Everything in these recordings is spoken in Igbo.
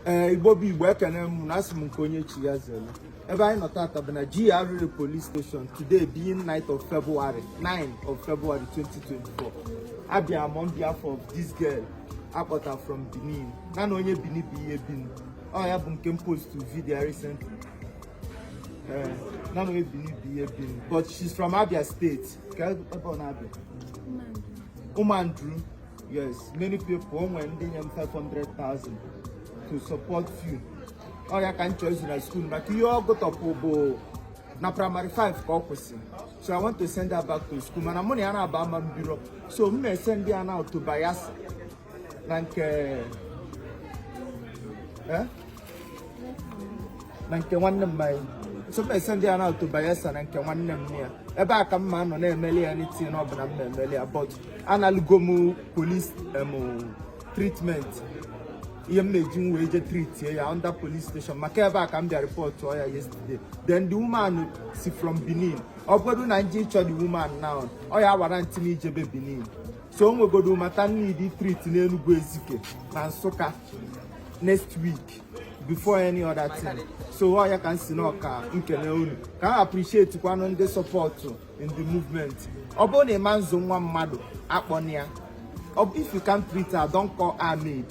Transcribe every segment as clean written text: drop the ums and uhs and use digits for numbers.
Igbobi Igbo ekene m na asị m nke onye chi ya zere. Ebe anyị nọ tata bụ na GRA police station today being 9th of February 2024. Abịa m on behalf of this girl akpọta from Benin. Na onye Benin bụ ihe Benin. Ọ ya bụ nke m post to video recently. Na onye Benin bụ ihe Benin. But she's from Abia State. Ebe ọ na-abịa? Umandru. Yes, many people when they have 500,000 to support you. Oh, you can choose in a school, but you all got up na primary 5 caucus. So I want to send her back to school. Man, I'm money on Obama bureau. So I'm gonna send her now to Bayelsa. Like one of my. So I send her now to Bayelsa and one name near. Eba ka man on emeli anything no but emeli about analgomu police treatment. You imagine we just treat here under police station. Makeba come the report to her yesterday. Then the woman see from Benin. Obodo Nigeria the woman now. Oya warranty me jebe Benin. So we go do maternity treat in Enugu Ezike and Soka next week before any other thing. So all you can see now can appreciate one on the support in the movement. Obon a man's one mado aponia. If you can't treat her, don't call her Maid.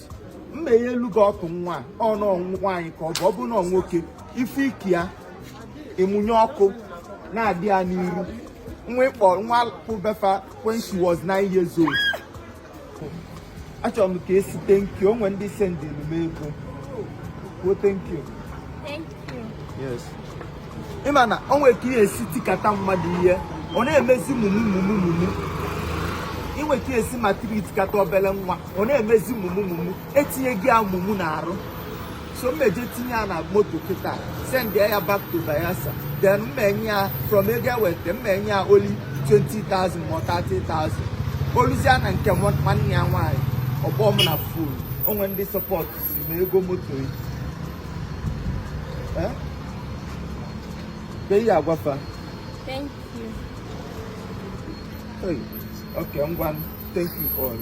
May you look up on one or no wine called Bobon on Woke. If you care, a munyoko, na dear new. Wait for one Pubefa when she was 9 years old. Actually, case, thank you when they send the mail. Oh, thank you. Thank you. Yes. Imana, onwe ki city kata mmadu ihe. Ona emezi mumu. Inwe ki esi matrit kata obele nwa. Ona emezi mumu. Etinye gi amumu na aru. So meje tinye na moto kita. Send ya back to Bayelsa. Then menya from ega wete menya only 20,000 or 30,000. Oluzia na nke one ya nwai. Obom na full. Onwe ndi support si me ego moto yi. Eh? Thank you. Hey. Okay, I'm going. Thank you all.